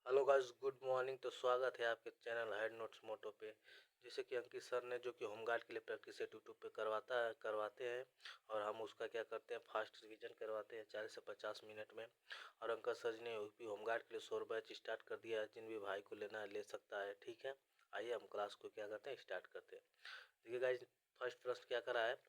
Hello guys, good morning. तो स्वागत है आपके चैनल हेड नोट्स मोटो पे। जैसे कि अंकित सर ने जो कि होमगार्ड के लिए प्रैक्टिस यूट्यूब पे करवाते हैं और हम उसका क्या करते हैं, फास्ट रिवीजन करवाते हैं 40 से 50 मिनट में। और अंकित सर ने यूपी होमगार्ड के लिए 100 बैच स्टार्ट कर दिया है। जिन भी भाई को लेना है ले सकता है, ठीक है। आइए हम क्लास को क्या करते हैं, स्टार्ट करते हैं। देखिए गाइस, फर्स्ट प्रश्न क्या करा है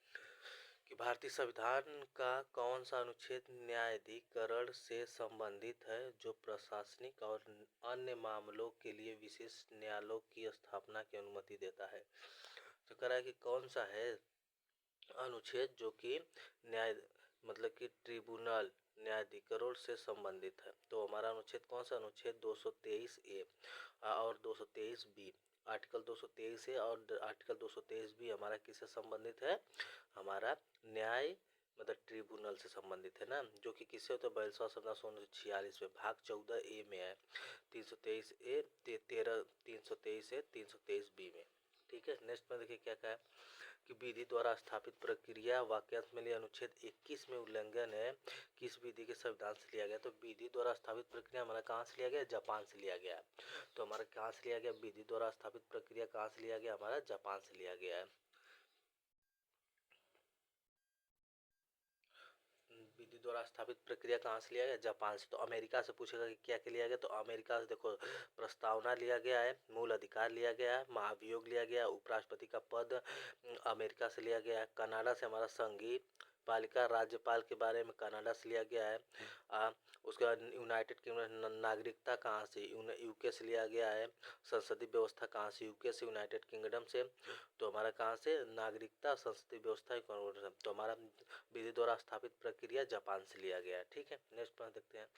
कि भारतीय संविधान का कौन सा अनुच्छेद न्यायाधिकरण से संबंधित है जो प्रशासनिक और अन्य मामलों के लिए विशेष न्यायालयों की स्थापना की अनुमति देता है। तो कह रहा है कि कौन सा है अनुच्छेद जो कि न्याय मतलब कि ट्रिब्यूनल न्यायाधिकरण से संबंधित है। तो हमारा अनुच्छेद कौन सा, अनुच्छेद 223 ए और 223 बी। आर्टिकल 223 ए और आर्टिकल 223 बी हमारा किससे संबंधित है, हमारा न्याय मतलब ट्रिब्यूनल से संबंधित है ना, जो कि किससे होता है, 42 में भाग 14 ए में है, 323 ए 323 ए 323 बी में, ठीक है। नेक्स्ट में देखिए क्या कहा है कि विधि द्वारा स्थापित प्रक्रिया वाक्यांश में लिए अनुच्छेद 21 में उल्लंघन है, किस विधि के संविधान से लिया गया। तो विधि द्वारा स्थापित प्रक्रिया हमारा कहाँ से लिया गया, जापान से लिया गया। तो हमारा कहाँ से लिया गया, विधि द्वारा स्थापित प्रक्रिया कहाँ से लिया गया, हमारा जापान से लिया गया है। विधि द्वारा स्थापित प्रक्रिया कहाँ से लिया गया, जापान से। तो अमेरिका से पूछेगा कि क्या क्या लिया गया, तो अमेरिका से देखो प्रस्तावना लिया गया है, मूल अधिकार लिया गया है, महाभियोग लिया गया है, उपराष्ट्रपति का पद अमेरिका से लिया गया है। कनाडा से हमारा संघीय पालिका राज्यपाल के बारे में कनाडा से लिया गया है। उसके बाद यूनाइटेड किंगडम नागरिकता कहाँ से, यूके से लिया गया है। संसदीय व्यवस्था कहाँ से, यूके से, यूनाइटेड किंगडम से। तो हमारा कहाँ से, नागरिकता संसदीय व्यवस्था। तो हमारा विधि द्वारा स्थापित प्रक्रिया जापान से लिया गया है, ठीक है। नेक्स्ट पॉइंट देखते हैं।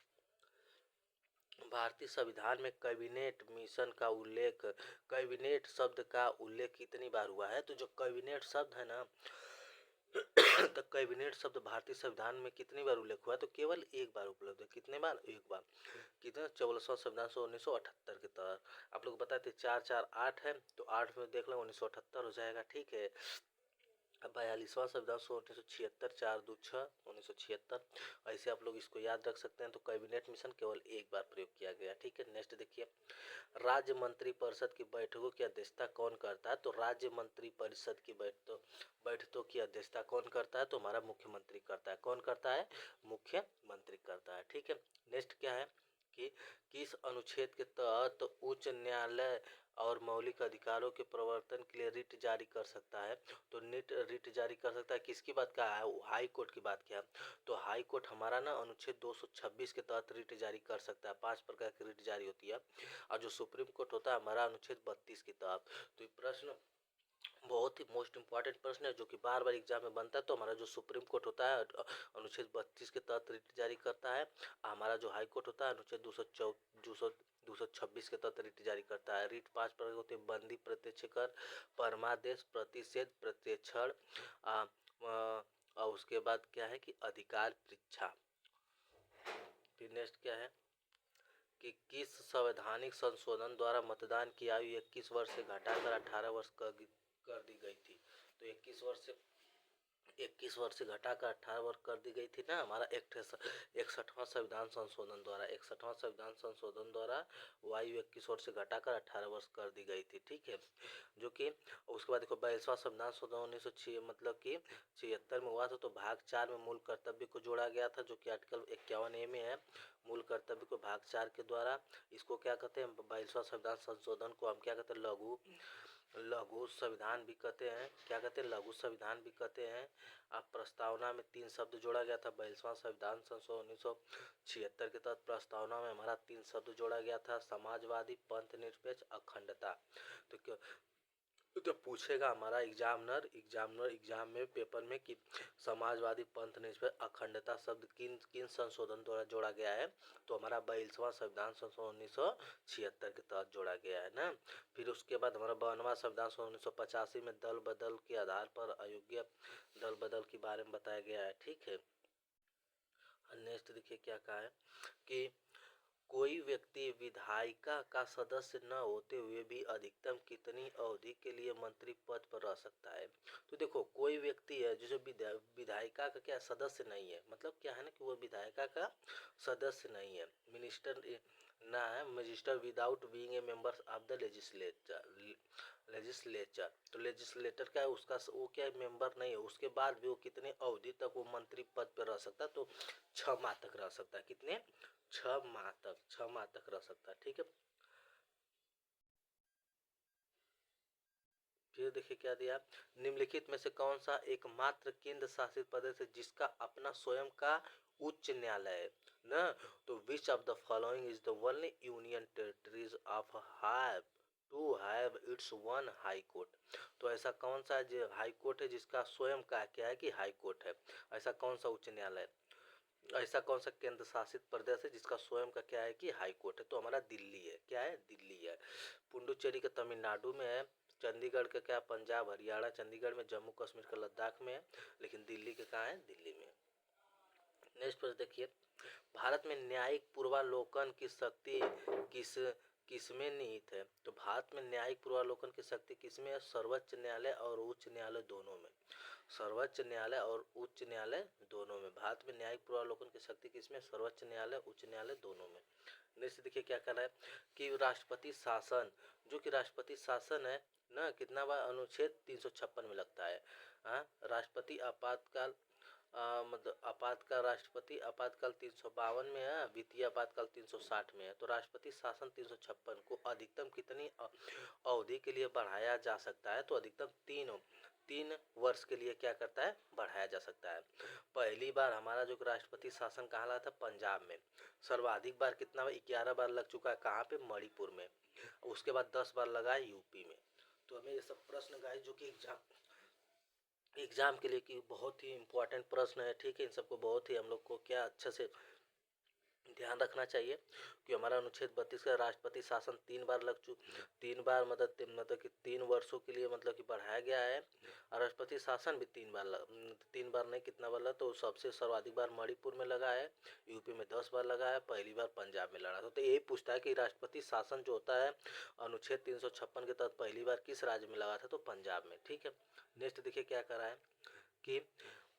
भारतीय संविधान में कैबिनेट मिशन का उल्लेख, कैबिनेट शब्द का उल्लेख कितनी बार हुआ है। तो जो कैबिनेट शब्द है ना तो कैबिनेट शब्द भारतीय संविधान में कितनी बार उल्लेख हुआ है, तो केवल एक बार उपलब्ध है। कितने बार, एक बार। कितना, 44वां संविधान सौ 1978 के तहत। आप लोग बताते 4 4 8 है, तो 8 में देख लो 1978 हो जाएगा, ठीक है। 42वां संविधान सौ 1976, 4 2 6 1976। ऐसे आप लोग इसको याद रख सकते हैं। तो कैबिनेट मिशन केवल एक बार प्रयोग किया गया, ठीक है। नेक्स्ट देखिए, राज्य मंत्री परिषद की बैठकों की अध्यक्षता कौन करता है। तो राज्य मंत्री परिषद की बैठकों की अध्यक्षता कौन करता है, तो हमारा मुख्यमंत्री करता है। कौन करता है, मुख्यमंत्री करता है, ठीक है। नेक्स्ट क्या है कि किस अनुच्छेद के तहत उच्च न्यायालय और मौलिक अधिकारों के प्रवर्तन के लिए रिट जारी कर सकता है। तो रिट जारी कर सकता है, किसकी बात का है, हाई कोर्ट की बात किया। तो हाई कोर्ट हमारा ना अनुच्छेद 226 के तहत रिट जारी कर सकता है। 5 प्रकार की रिट जारी होती है। और जो सुप्रीम कोर्ट होता है हमारा अनुच्छेद 32 के तहत। तो ये प्रश्न बहुत ही मोस्ट इंपॉर्टेंट प्रश्न है जो कि बार बार एग्जाम में बनता है। तो हमारा जो सुप्रीम कोर्ट होता है अनुच्छेद 32 के तहत रिट जारी करता है। हमारा जो हाई कोर्ट होता है अनुच्छेद 226 के तहत रिट जारी करता है। रिट 5 प्रकार होते हैं, बंदी, प्रत्यक्षकर, परमादेश, प्रतिषेध, प्रत्यक्षण, और उसके बाद क्या है कि अधिकार परीक्षा। फिर नेक्स्ट क्या है कि किस संवैधानिक संशोधन द्वारा मतदान की आयु 21 वर्ष से घटाकर 18 वर्ष कर दी गई थी। तो 21 वर्ष से घटाकर 18 वर्ष कर दी गई थी ना, हमारा 61वां संविधान संशोधन द्वारा। 61वां संविधान संशोधन द्वारा आयु 21 वर्ष से घटाकर 18 वर्ष कर दी गई थी, ठीक है। जो कि उसके बाद देखो 42वां संविधान संशोधन 1906 मतलब कि 76 में हुआ था। तो भाग 4 में मूल कर्तव्य को जोड़ा गया था, जो कि आर्टिकल 51 ए में है। मूल कर्तव्य को भाग 4 के द्वारा, इसको क्या कहते हैं, 42वां संविधान संशोधन को हम क्या कहते हैं, लघु संविधान भी कहते हैं। क्या कहते हैं, लघु संविधान भी कहते हैं। अब प्रस्तावना में 3 शब्द जोड़ा गया था। 42वां संविधान संशोधन 1976 के तहत प्रस्तावना में हमारा 3 शब्द जोड़ा गया था, समाजवादी, पंथ निरपेक्ष, अखंडता। तो तो पूछेगा हमारा एग्जाम में पेपर में कि समाजवादी, पंथ निरपेक्ष, अखंडता शब्द किन किन संशोधन द्वारा जोड़ा गया है। तो हमारा 42वां संविधान संशोधन 1976 के तहत जोड़ा गया है ना। फिर उसके बाद हमारा 52वां संविधान संशोधन 1985 में दल बदल के आधार पर अयोग्य दल बदल के बारे में बताया गया है, ठीक है। नेक्स्ट देखिए क्या कहा है कि कोई व्यक्ति विधायिका का सदस्य न होते हुए भी अधिकतम कितनी अवधि के लिए मंत्री पद पर रह सकता है। तो देखो कोई व्यक्ति है जो विधायिका का क्या सदस्य नहीं है, मतलब क्या है ना कि वो विधायिका का सदस्य नहीं है, मिनिस्टर ना है Magister without being a member of the legislature. तो लेजिस्लेटर क्या है उसका वो क्या है मेंबर नहीं है, उसके बाद भी वो कितने अवधि तक वो मंत्री पद पर रह सकता है, तो 6 माह तक रह सकता है। कितने? 6 माह तक, 6 माह तक रह सकता है। ठीक है, फिर देखिए क्या दिया, निम्नलिखित में से कौन सा एकमात्र केंद्र शासित प्रदेश है जिसका अपना स्वयं का उच्च न्यायालय है ना? तो which of the following is the only union territories of have to have its one high court. तो ऐसा कौन सा जो हाई कोर्ट है जिसका स्वयं का क्या है कि हाई कोर्ट है? ऐसा कौन सा उच्च न्यायालय, ऐसा कौन सा केंद्र शासित प्रदेश है जिसका स्वयं का क्या है कि हाई कोर्ट है? तो हमारा दिल्ली है। क्या है? दिल्ली है। पुडुचेरी का तमिलनाडु में है, चंडीगढ़ का क्या पंजाब हरियाणा चंडीगढ़ में, जम्मू कश्मीर का लद्दाख में है, लेकिन दिल्ली के कहाँ है? दिल्ली में। नेक्स्ट प्रश्न देखिए, भारत में न्यायिक पूर्वालोकन की शक्ति किस किसमें निहित है? तो भारत में न्यायिक पूर्वालोकन की शक्ति किसमें है? सर्वोच्च न्यायालय और उच्च न्यायालय दोनों में। सर्वोच्च न्यायालय और उच्च न्यायालय दोनों में। भारत में न्यायिक पूर्वालोकन की शक्ति किसमें? सर्वोच्च न्यायालय उच्च न्यायालय दोनों में। नेक्स्ट देखिए क्या कर रहा है कि राष्ट्रपति शासन, जो कि राष्ट्रपति शासन है ना, कितना बार अनुच्छेद 356 में लगता है? हाँ, राष्ट्रपति आपातकाल मतलब आपातकाल, राष्ट्रपति आपातकाल 352 में है, वित्तीय आपातकाल 360 में है। तो राष्ट्रपति शासन 356 को अधिकतम कितनी अवधि के लिए बढ़ाया जा सकता है? तो अधिकतम 3 वर्ष के लिए क्या करता है? बढ़ाया जा सकता है। पहली बार हमारा जो राष्ट्रपति शासन कहाँ लगा था? पंजाब में। सर्वाधिक बार कितना? 11 बार लग चुका है। कहाँ पे? मणिपुर में। उसके बाद 10 बार लगा है यूपी में। तो हमें ये सब प्रश्न गाइस जो कि एग्जाम के लिए कि बहुत ही इंपॉर्टेंट प्रश्न है। ठीक है, इन सबको बहुत ही हम लोग को क्या अच्छे से ध्यान रखना चाहिए कि हमारा अनुच्छेद 32 का राष्ट्रपति शासन 3 बार 3 बार मतलब कि 3 वर्षों के लिए मतलब कि बढ़ाया गया है। और राष्ट्रपति शासन भी 3 बार 3 बार नहीं, कितना बार लगा? तो सबसे सर्वाधिक बार मणिपुर में लगा है, यूपी में 10 बार लगा है, पहली बार पंजाब में लड़ा था। तो यही पूछता है कि राष्ट्रपति शासन जो होता है अनुच्छेद 356 के तहत पहली बार किस राज्य में लगा था? तो पंजाब में। ठीक है, नेक्स्ट देखिए क्या कर रहा है कि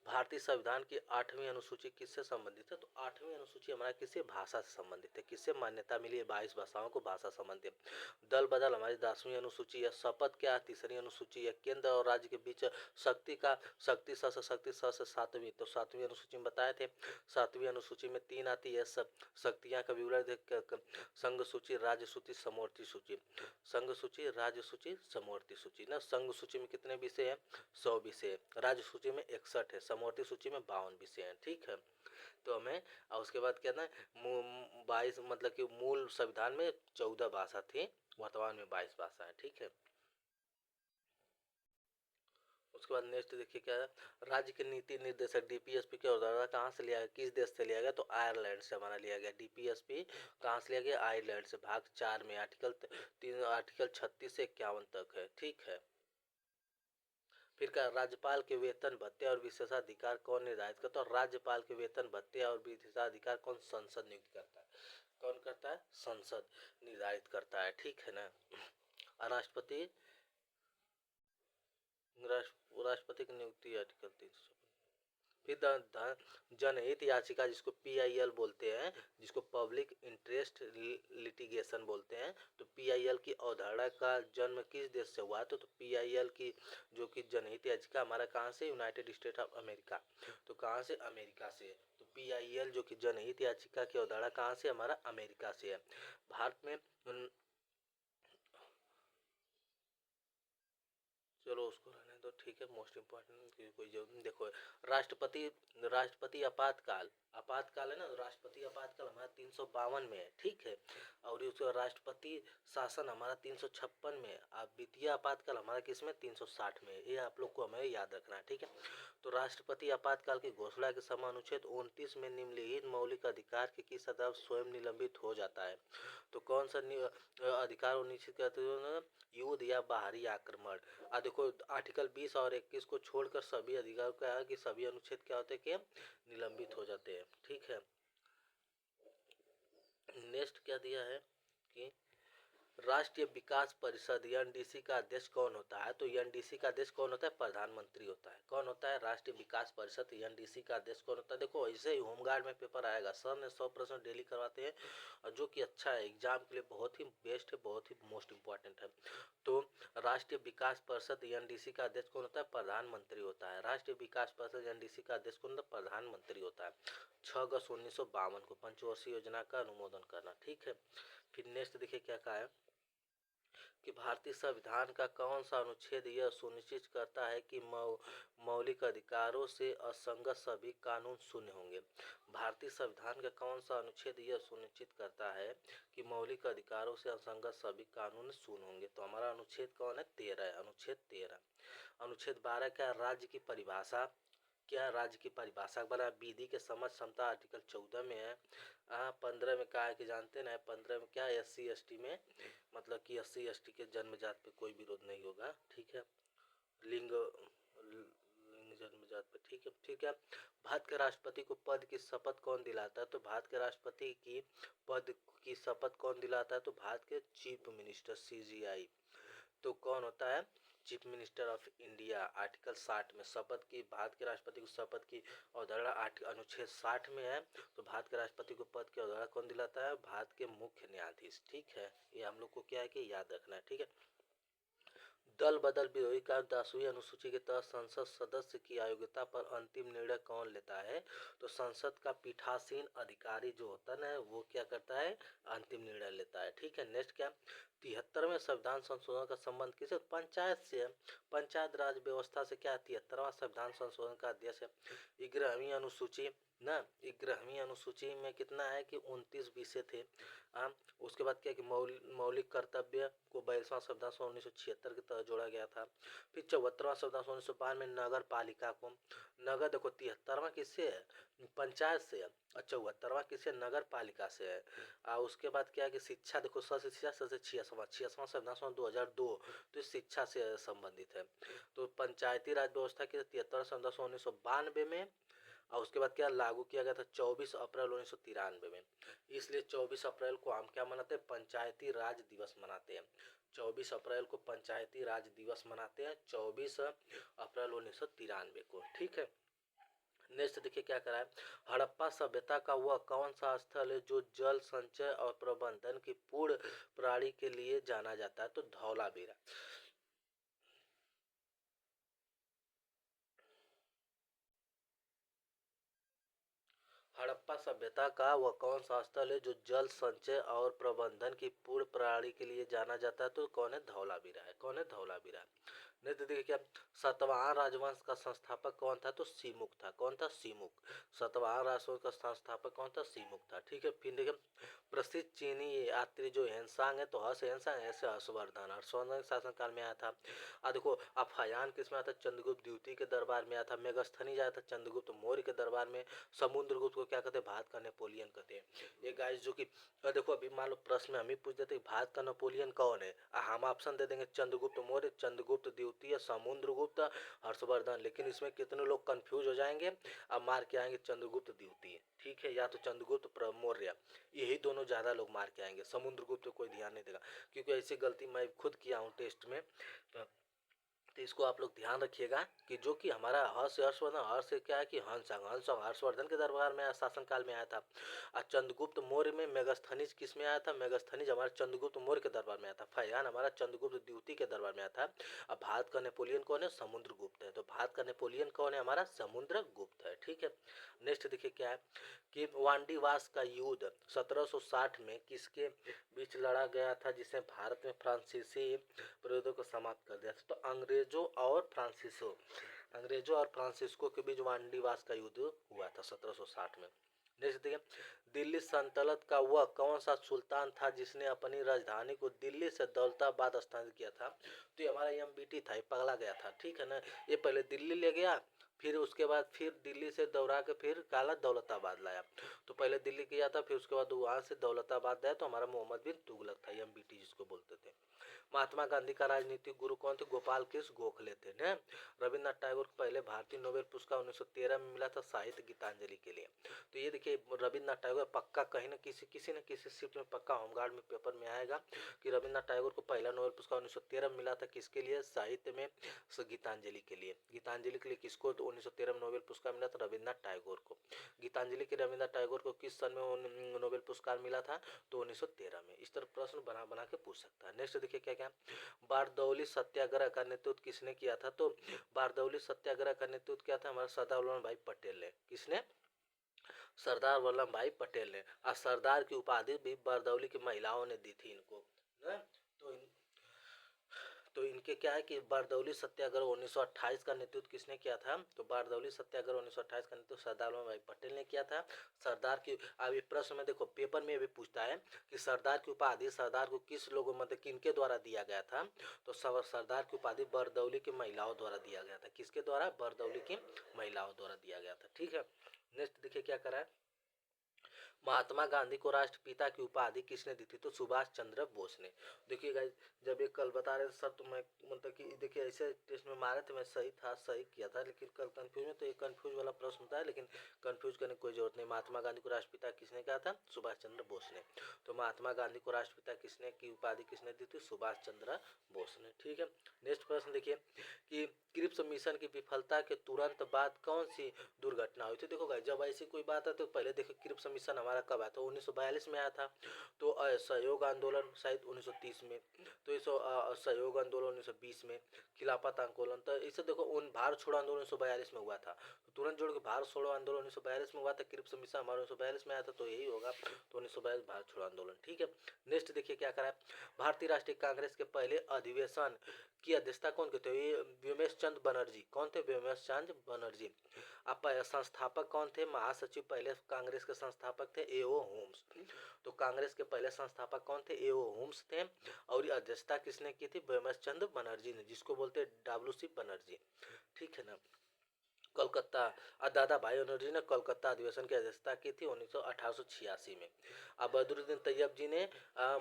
भारतीय संविधान की 8वीं अनुसूची किससे संबंधित है? तो 8वीं अनुसूची हमारा किससे? भाषा से संबंधित है। किससे मान्यता मिली है? 22 भाषाओं को भाषा संबंधित है। दल बदल हमारी 10वीं अनुसूची है। शपथ क्या? तीसरी अनुसूची है। केंद्र और राज्य के बीच शक्ति का शक्ति से 7वीं, तो 7वीं अनुसूची में बताए थे। 7वीं अनुसूची में 3 आती है सब शक्तियां का विवरण संघ सूची, राज्य सूची, समवर्ती सूची। संघ सूची, राज्य सूची, समवर्ती सूची ना। संघ सूची में कितने विषय है? 100 विषय। राज्य सूची में 61 है, समवर्ती सूची में 52 विषय हैं। ठीक है, तो हमें और उसके बाद क्या ना 22 मतलब कि मूल संविधान में 14 भाषा थी, वर्तमान में 22 भाषा है। ठीक है, उसके बाद नेक्स्ट देखिए क्या है, राज्य के नीति निर्देशक डीपीएसपी के अवधारणा कहाँ से लिया गया? किस देश से लिया गया? तो आयरलैंड से हमारा लिया गया। डीपीएसपी कहाँ से लिया गया? आयरलैंड से। भाग 4 में आर्टिकल 36 से 51 तक है। ठीक है, फिर का राज्यपाल के वेतन भत्ते और विशेषाधिकार कौन निर्धारित करता है? और राज्यपाल के वेतन भत्ते और विशेषाधिकार कौन? संसद नियुक्त करता है। कौन करता है? संसद निर्धारित करता है। ठीक है ना। राष्ट्रपति राष्ट्रपति की नियुक्ति आर्टिकल 356। फिर जनहित याचिका जिसको पीआईएल बोलते हैं, जिसको पब्लिक इंटरेस्ट लिटिगेशन बोलते हैं, तो पीआईएल की अवधारणा का जन्म किस देश से हुआ? तो पीआईएल की जो कि जनहित याचिका हमारा कहाँ से? United state of America. तो कहाँ से? अमेरिका से। तो पीआईएल जो कि जनहित याचिका की अवधारणा कहाँ से? हमारा अमेरिका से है। भारत में चलो उसको रहने दो। ठीक है, मोस्ट इम्पोर्टेंट की कोई जरूरत नहीं। देखो राष्ट्रपति राष्ट्रपति आपातकाल आपातकाल है ना, राष्ट्रपति आपातकाल हमारा 352 में है। ठीक है, और उसका राष्ट्रपति शासन हमारा 356 में है। अब वित्तीय आपातकाल हमारा किस में? 360 में है। ये आप लोग को हमें याद रखना है। ठीक है, तो राष्ट्रपति आपातकाल की घोषणा के समय अनुच्छेद 29 में निम्नलिखित मौलिक अधिकार के किस आधार स्वयं निलंबित हो जाता है? तो कौन सा अधिकार निश्चित करते हुए? युद्ध या बाहरी आक्रमण। देखो आर्टिकल 20 और 21 को छोड़कर सभी अधिकार क्या है कि सभी अनुच्छेद क्या होते हैं कि निलंबित हो जाते हैं। ठीक है, नेक्स्ट क्या दिया है कि राष्ट्रीय विकास परिषद एनडीसी का अध्यक्ष कौन होता है? तो एनडीसी का अध्यक्ष कौन होता है? प्रधानमंत्री होता है। कौन होता है? राष्ट्रीय विकास परिषद एनडीसी का अध्यक्ष कौन होता है? देखो ऐसे ही होमगार्ड में पेपर आएगा, सर ने 100% डेली करवाते हैं और जो कि अच्छा है, एग्जाम के लिए बहुत ही बेस्ट है, बहुत ही मोस्ट इंपॉर्टेंट है। तो राष्ट्रीय विकास परिषद एनडीसी का अध्यक्ष कौन होता है? प्रधानमंत्री होता है। राष्ट्रीय विकास परिषद एनडीसी का अध्यक्ष कौन होता है? प्रधानमंत्री होता है। 6 अगस्त 1952 को पंचवर्षीय योजना का अनुमोदन करना। ठीक है, फिर नेक्स्ट देखिए क्या कहा है कि भारतीय संविधान का कौन सा अनुच्छेद यह सुनिश्चित करता है कि मौलिक अधिकारों से असंगत सभी कानून शून्य होंगे? भारतीय संविधान का कौन सा अनुच्छेद यह सुनिश्चित करता है कि मौलिक अधिकारों से असंगत सभी कानून शून्य होंगे? तो हमारा अनुच्छेद कौन है? 13 है, अनुच्छेद 13। अनुच्छेद 12 क्या? राज्य की परिभाषा। क्या राज्य की परिभाषा बना? विधि के समझ क्षमता आर्टिकल 14 में है। 15 में कहा है कि जानते ना, 15 में क्या? SC ST में मतलब कि SC ST के जन्म जात पे कोई विरोध नहीं होगा। ठीक है, लिंग लिंग जन्म जात पे। ठीक है, ठीक है। भारत के राष्ट्रपति को पद की शपथ कौन दिलाता है? तो भारत के राष्ट्रपति की पद की शपथ कौन दिलाता है? तो भारत के चीफ मिनिस्टर CGI। तो कौन होता है? Chief minister of India. Article 60 में शपथ की, भारत के राष्ट्रपति को शपथ की अवधारणा अनुच्छेद 60 में है। तो भारत के राष्ट्रपति को पद की अवधारणा कौन दिलाता है? भारत के मुख्य न्यायाधीश। ठीक है, ये हम लोग को क्या है कि याद रखना है। ठीक है, दल बदल विरोधी का 10वीं अनुसूची के तहत संसद सदस्य की अयोग्यता पर अंतिम निर्णय कौन लेता है? तो संसद का पीठासीन अधिकारी जो होता है ना, वो क्या करता है? अंतिम निर्णय लेता है। ठीक है, नेक्स्ट क्या? 73वें संविधान संशोधन का संबंध किसे? पंचायत से है। पंचायत राज व्यवस्था से क्या? 73वां संविधान संशोधन का अध्यक्ष है। 11वीं अनुसूची ना, 11वीं अनुसूची में कितना है कि 29 विषय थे। उसके बाद क्या कि मौलिक कर्तव्य को 42वां संविधान 1976 के तहत जोड़ा गया था। फिर 74वां संविधान 1992 में नगर पालिका को, नगर देखो 73वां किससे है? पंचायत से है, और 74वां किससे? नगर पालिका से है। उसके बाद क्या है कि शिक्षा देखो, शिक्षा से 66वां संविधान 2002, तो शिक्षा से संबंधित है। तो पंचायती राज व्यवस्था की 73वां संविधान 1992 में, और उसके बाद क्या लागू किया गया था? 24 अप्रैल 1993 में। इसलिए 24 अप्रैल को हम क्या मनाते हैं? पंचायती राज दिवस मनाते हैं। 24 अप्रैल को पंचायती राज दिवस मनाते हैं, 24 अप्रैल 1993 को। ठीक है, नेक्स्ट देखिए क्या करा है। हड़प्पा सभ्यता का वह कौन सा स्थल है जो जल संचय और प्रबंधन की पूर्ण प्रणाली के लिए जाना जाता है? तो धौलावीरा। हड़प्पा सभ्यता का वह कौन सा स्थल है जो जल संचय और प्रबंधन की पूर्ण प्रणाली के लिए जाना जाता है? तो कौन है? धौलावीरा है। कौन है? धौलावीरा। नहीं तो देखिए क्या, सातवाहन राजवंश का संस्थापक कौन था? तो सीमुक था। कौन था? सीमुक। सातवाहन राजवंश का संस्थापक कौन था? सीमुक था। ठीक है, फिर देखिए प्रसिद्ध चीनी यात्री जो हेनसांग है, तो हेनसांग ऐसे हर्षवर्धन, हर्षवर्धन शासनकाल में आया था। देखो अफायान किसमें आया था? चंद्रगुप्त द्वितीय के दरबार में आया था। मेगस्थनीज आया था चंद्रगुप्त मौर्य के दरबार में। समुद्रगुप्त को क्या कहते हैं? भारत का नेपोलियन कहते हैं। ये गाइस जो कि देखो अभी मान लो प्रश्न में हम ही पूछ देते भारत का नेपोलियन कौन है, हम ऑप्शन दे देंगे चंद्रगुप्त मौर्य, चंद्रगुप्त द्वितीय, समुद्रगुप्त, हर्षवर्धन। लेकिन इसमें कितने लोग कंफ्यूज हो जाएंगे, अब मार के आएंगे चंद्रगुप्त द्वितीय। ठीक है, या तो चंद्रगुप्त मौर्य, यही दोनों ज्यादा लोग मार के आएंगे। समुद्रगुप्त कोई ध्यान नहीं देगा, क्योंकि ऐसी गलती मैं खुद किया हूँ टेस्ट में। तो इसको आप लोग ध्यान रखिएगा कि जो कि हमारा हर्षवर्धन, हर्ष क्या है कि हंसंग हर्षवर्धन के दरबार में शासनकाल में आया था। और चंद्रगुप्त मौर्य में मेगस्थनीज किस में आया था? मेगस्थनीज हमारा चंद्रगुप्त मौर्य के दरबार में आया था। फयान हमारा चंद्रगुप्त द्वितीय के दरबार में आया था। अब भारत का नेपोलियन कौन है? समुद्रगुप्त है। तो भारत का नेपोलियन कौन है? हमारा समुद्रगुप्त है। ठीक है, नेक्स्ट देखिए क्या है कि वांडीवास का युद्ध 1760 में किसके बीच लड़ा गया था, जिसने भारत में फ्रांसीसी प्रयुद्धों को समाप्त कर दिया था? तो अंग्रेजों और फ्रांसिस्को के बीच वांडीवास का युद्ध हुआ था 1760 में। नेक्स्ट देखिए, दिल्ली सल्तनत का वह कौन सा सुल्तान था जिसने अपनी राजधानी को दिल्ली से दौलताबाद स्थानांतरित किया था? तो ये हमारा MBT था, ये पगला गया था। ठीक है ना, ये पहले दिल्ली ले गया, फिर उसके बाद फिर दिल्ली से दौड़ा के फिर काला दौलताबाद लाया। तो पहले दिल्ली किया था, फिर उसके बाद वहाँ से दौलताबाद गया तो हमारा मोहम्मद बिन तुगलक था, एमबीटी जिसको बोलते थे। महात्मा गांधी का राजनीतिक गुरु कौन थे? गोपाल कृष्ण गोखले थे न। रविन्द्रनाथ टैगोर को पहले भारतीय नोबेल पुरस्कार 1913 में मिला था साहित्य गीतांजलि के लिए। तो ये देखिए रविन्द्रनाथ टैगोर पक्का कहीं ना किसी न किसी शिफ्ट में पक्का होमगार्ड में पेपर में आएगा कि रविन्द्रनाथ टैगोर को पहला नोबेल पुरस्कार 1913 में मिला था, किसके लिए? साहित्य में गीतांजलि के लिए। गीतांजलि के लिए किसको 1913 में नोबेल पुरस्कार मिला था? रविन्द्रनाथ टैगोर को। गीतांजलि के रविन्द्रनाथ टैगोर को किस सन में नोबेल पुरस्कार मिला था? तो 1913 में। इस तरह प्रश्न बना बना के पूछ सकता है। नेक्स्ट देखिए क्या क्या, बारदौली सत्याग्रह का नेतृत्व किसने किया था? तो बारदौली सत्याग्रह का नेतृत्व किया था हमारा सरदार वल्लभ भाई पटेल ने। किसने? सरदार वल्लभ भाई पटेल ने। और सरदार की उपाधि भी बारदौली की महिलाओं ने दी थी इनको ना। तो तो इनके क्या है कि बारदौली सत्याग्रह 1928 का नेतृत्व किसने किया था? तो बारदौली सत्याग्रह 1928 का नेतृत्व सरदार वल्लभ भाई पटेल ने किया था। सरदार की अब ये प्रश्न में देखो पेपर में भी पूछता है कि सरदार की उपाधि सरदार को किस लोगों मतलब किनके द्वारा दिया गया था? तो सरदार की उपाधि बारदौली की महिलाओं द्वारा दिया गया था। किसके द्वारा? बारदौली की महिलाओं द्वारा दिया गया था। ठीक है, नेक्स्ट देखिए क्या करा है, महात्मा गांधी को राष्ट्रपिता की उपाधि किसने दी थी? तो सुभाष चंद्र बोस ने। देखिए गाइस, जब ये कल बता रहे थे सर तो मैं मतलब कि देखिए ऐसे टेस्ट में मारे थे, मैं सही था, सही किया था, लेकिन कल कंफ्यूज में तो ये कंफ्यूज वाला प्रश्न होता है, लेकिन कंफ्यूज करने की कोई जरूरत नहीं। महात्मा गांधी को राष्ट्रपिता किसने कहा था? सुभाष चंद्र बोस ने। तो महात्मा गांधी को राष्ट्रपिता किसने की उपाधि किसने दी थी? सुभाष चंद्र बोस ने। ठीक है, नेक्स्ट प्रश्न देखिए कि क्रिप्स मिशन की विफलता के तुरंत बाद कौन सी दुर्घटना हुई थी? देखो गाइस, जब ऐसी कोई बात है तो पहले देखो क्रिप्स मिशन हमारा कब आया था? 1942 में आया था। तो असहयोग आंदोलन शायद 1930 में, तो इस असहयोग आंदोलन 1920 में, खिलाफत आंदोलन तो इसे देखो उन भारत छोड़ो आंदोलन 1942 में हुआ था। तो तुरंत जोड़ के भारत छोड़ो आंदोलन 1942 में हुआ था, क्रिप्स मिशन हमारा 1942 में आया था, तो यही होगा। तो 1942 भारत छोड़ो आंदोलन। ठीक है, नेक्स्ट देखिए क्या करा है, भारतीय राष्ट्रीय कांग्रेस के पहले अधिवेशन की अध्यक्षता कौन करते थे? ये व्योमेश चंद बनर्जी। कौन थे? व्योमेश चंद बनर्जी। अब संस्थापक कौन थे? महासचिव पहले कांग्रेस के संस्थापक थे एओ होम्स। तो कांग्रेस के पहले संस्थापक कौन थे? एओ होम्स थे। और अध्यक्षता किसने की थी? व्योमेश चंद बनर्जी ने, जिसको बोलते डब्ल्यू सी बनर्जी। ठीक है ना। कोलकाता दादा भाई बनर्जी ने कोलकाता अधिवेशन की अध्यक्षता की थी 1886 में। अब बदरुद्दीन तैयब जी ने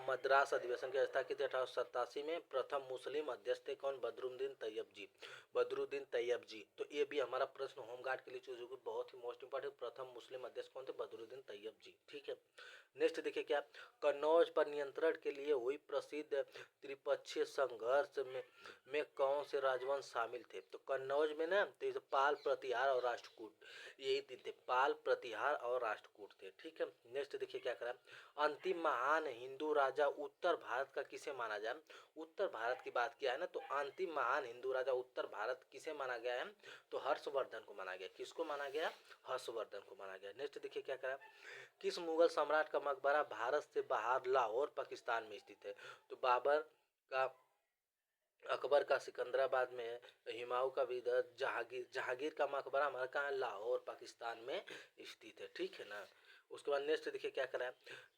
मद्रास अधिवेशन की अध्यक्षता की थी 1887 में। प्रथम मुस्लिम अध्यक्ष थे कौन? बदरुद्दीन तैयब जी। बदरुद्दीन तैयब जी। तो ये भी हमारा प्रश्न होमगार्ड के लिए चूज होगा, बहुत ही मोस्ट इंपॉर्टेंट। प्रथम मुस्लिम अध्यक्ष कौन थे? बदरुद्दीन तैयब जी। ठीक है, नेक्स्ट देखिए क्या, कन्नौज पर नियंत्रण के लिए हुई प्रसिद्ध त्रिपक्षीय संघर्ष में कौन से राजवंश शामिल थे? तो कन्नौज में ना तो पाल, प्रतिहार और राष्ट्रकूट, यही तीन थे। पाल, प्रतिहार और राष्ट्रकूट थे। ठीक है, नेक्स्ट देखिए क्या करा, अंतिम महान हिंदू राजा उत्तर भारत का किसे माना जाए? उत्तर भारत की बात किया है ना, तो अंतिम महान हिंदू राजा उत्तर भारत किसे माना गया है? तो हर्षवर्धन को माना गया। किसको माना गया? हर्षवर्धन को माना गया। नेक्स्ट देखिए क्या करा, किस मुगल सम्राट का मकबरा भारत से बाहर लाहौर पाकिस्तान में स्थित है? तो बाबर का, अकबर का सिकंदराबाद में है, हुमायूं का भी जहांगीर, जहांगीर का मकबरा हमारा कहाँ? लाहौर पाकिस्तान में स्थित है। ठीक है ना। उसके बाद नेक्स्ट देखिए क्या करा है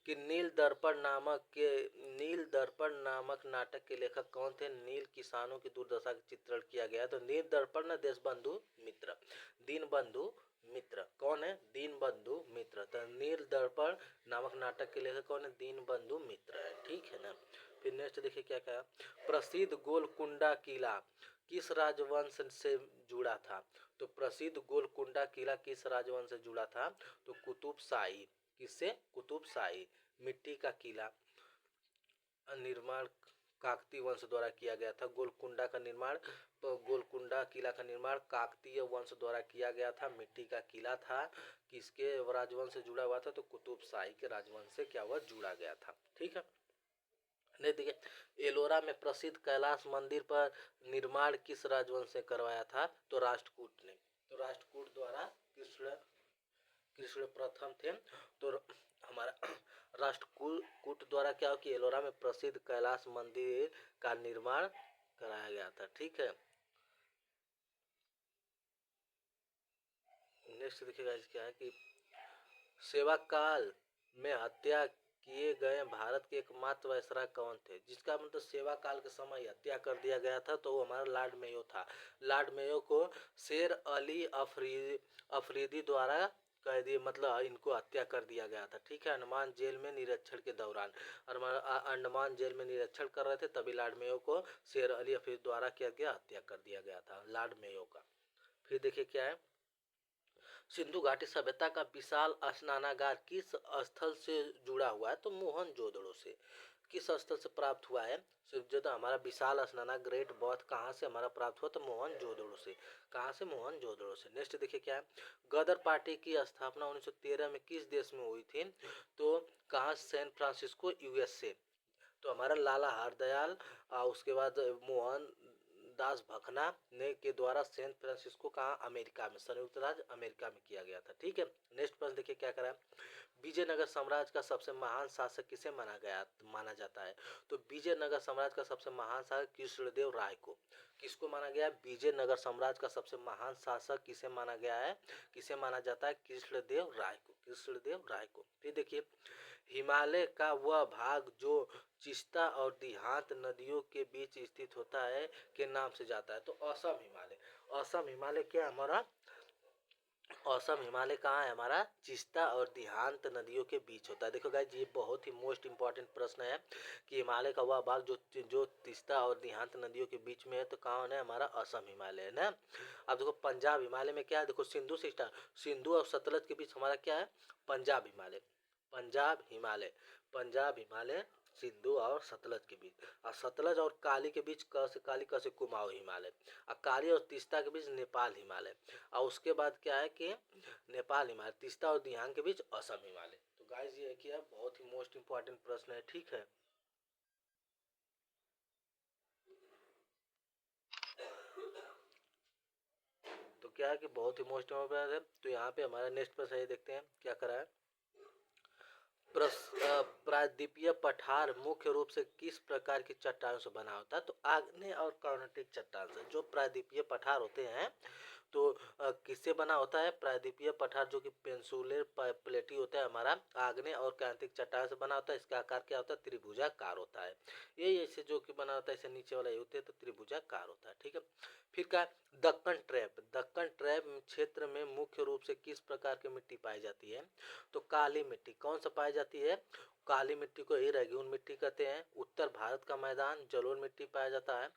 कि नील दर्पण नामक नाटक के लेखक कौन थे? नील किसानों की दुर्दशा का चित्रण किया गया। तो नील दर्पण न देशबंधु मित्र, दीन बंधु मित्र। कौन है? दीन बंधु मित्र। तो नील दर्पण नामक नाटक के लेखक कौन है? दीन बंधु मित्र है। ठीक है ना। फिर नेक्स्ट देखिए क्या कहा, प्रसिद्ध गोलकुंडा किला किस राजवंश से जुड़ा था? तो प्रसिद्ध गोलकुंडा किला किस राजवंश से जुड़ा था? तो कुतुब शाही। किससे? कुतुब शाही। मिट्टी का किला निर्माण काकतीय वंश द्वारा किया गया था। गोलकुंडा का निर्माण, तो गोलकुंडा किला का निर्माण काकतीय वंश द्वारा किया गया था। मिट्टी का किला था, किसके राजवंश से जुड़ा हुआ था? तो कुतुब शाही के राजवंश से क्या हुआ? जुड़ा गया था। ठीक है, नहीं देखिए एलोरा में प्रसिद्ध कैलाश मंदिर पर निर्माण किस राजवंश ने करवाया था? तो राष्ट्रकूट ने। तो राष्ट्रकूट द्वारा कृष्ण कृष्ण प्रथम थे। तो हमारा राष्ट्रकूट द्वारा क्या हो कि एलोरा में प्रसिद्ध कैलाश मंदिर का निर्माण कराया गया था। ठीक है, नेक्स्ट देखिएगा क्या है कि सेवा काल में हत्या किए गए भारत के एकमात्र वायसराय कौन थे? जिसका मतलब सेवा काल के समय हत्या कर दिया गया था, तो वो हमारा लॉर्ड मेयो था। लॉर्ड मेयो को शेर अली अफरीदी द्वारा कैदी मतलब इनको हत्या कर दिया गया था। ठीक है, अंडमान जेल में निरीक्षण के दौरान अंडमान जेल में निरीक्षण कर रहे थे, तभी लॉर्ड मेयो को शेर अली अफरीदी द्वारा किया गया हत्या कर दिया गया था लॉर्ड मेयो का। फिर देखिए क्या है, सिंधु घाटी सभ्यता का विशाल स्नानागार किस स्थल से जुड़ा हुआ है? तो मोहनजोदड़ो से। किस स्थल से प्राप्त हुआ है? जो तो हमारा विशाल स्नाना ग्रेट बौद्ध कहाँ से हमारा प्राप्त हुआ? तो मोहनजोदड़ो से। कहाँ से? मोहनजोदड़ो से। नेक्स्ट देखिए क्या है, गदर पार्टी की स्थापना 1913 में किस देश में हुई थी? तो कहाँ? San Francisco, USA. तो हमारा लाला हरदयाल उसके बाद मोहन दास भखना ने के द्वारा सैन फ्रांसिस्को कहाँ? अमेरिका में, संयुक्त राज्य अमेरिका में किया गया था। ठीक है, नेक्स्ट प्रश्न देखिए क्या करा, विजयनगर साम्राज्य का सबसे महान शासक किसे माना जाता है? तो विजयनगर साम्राज्य का सबसे महान शासक कृष्णदेव राय को। किसको माना गया है? विजयनगर साम्राज्य का सबसे महान शासक किसे माना गया है? किसे माना जाता है? कृष्णदेव राय को। कृष्णदेव राय को। फिर देखिए, हिमालय का वह भाग जो चिस्ता और दिहात नदियों के बीच स्थित होता है के नाम से जाता है? तो असम हिमालय। असम हिमालय क्या हमारा? असम हिमालय कहाँ है हमारा? चिस्ता और दिहांत नदियों के बीच होता है। देखो गाइस, ये बहुत ही मोस्ट इंपॉर्टेंट प्रश्न है कि हिमालय का वह भाग जो जो तिस्ता और दिहांत नदियों के बीच में है, तो कहाँ है? हमारा असम हिमालय है ना। अब देखो पंजाब हिमालय में क्या है? देखो सिंधु से स्टार्ट, सिंधु और सतलज के बीच हमारा क्या है? पंजाब हिमालय। पंजाब हिमालय, पंजाब हिमालय सिंधु और सतलज के बीच। और सतलज और काली के बीच क से काली, क से कुमाऊं हिमालय। और काली और तीस्ता के बीच नेपाल हिमालय। और उसके बाद क्या है कि नेपाल हिमालय, तीस्ता और दिहांग के बीच असम हिमालय। तो गाइस ये क्या है, बहुत ही मोस्ट इंपॉर्टेंट प्रश्न है। ठीक है, तो क्या है कि बहुत ही मोस्ट इंपॉर्टेंट है। तो यहाँ पे हमारा नेक्स्ट प्रश्न ये देखते हैं क्या करा है, प्रायद्वीपीय पठार मुख्य रूप से किस प्रकार की चट्टानों से बना होता है? तो आग्नेय और कार्नेटिक चट्टान से। जो प्रायद्वीपीय पठार होते हैं तो किससे बना होता है? प्रायद्वीपीय पठार जो कि पेंसुलर प्लेटी होता है हमारा, आग्नेय और कार्नेटिक चट्टान से बना होता है। इसका आकार क्या होता है? त्रिभुजाकार होता है। ये ऐसे जो कि बना होता है, इसे नीचे वाला ये होते हैं तो त्रिभुजाकार होता है। ठीक है, फिर क्या? दक्कन ट्रैप। दक्कन ट्रैप क्षेत्र में मुख्य रूप से किस प्रकार की मिट्टी पाई जाती है? तो काली मिट्टी। कौन सा पाई जाती है? काली मिट्टी को ही रेगियून मिट्टी कहते हैं। उत्तर भारत का मैदान जलोढ़ मिट्टी पाया जाता है।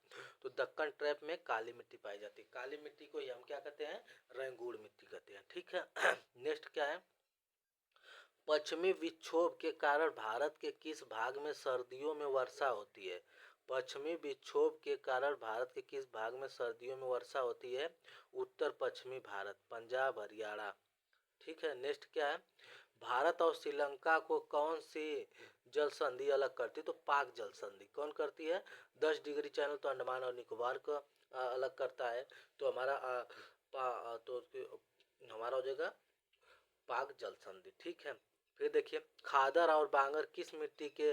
तो दक्कन ट्रैप में काली मिट्टी पाई जाती है। काली मिट्टी को ही हम क्या कहते हैं? रेंगूड़ मिट्टी कहते हैं। ठीक है, नेक्स्ट क्या है, पश्चिमी विक्षोभ के कारण भारत के किस भाग में सर्दियों में वर्षा होती है? पश्चिमी विक्षोभ के कारण भारत के किस भाग में सर्दियों में वर्षा होती है? उत्तर पश्चिमी भारत, पंजाब, हरियाणा। ठीक है, नेक्स्ट क्या है, भारत और श्रीलंका को कौन सी जल संधि अलग करती है? तो पाक जल संधि। कौन करती है? 10 डिग्री चैनल तो अंडमान और निकोबार को अलग करता है। तो हमारा हमारा हो जाएगा पाक जल संधि। ठीक है, फिर देखिए, खादर और बांगर किस मिट्टी के,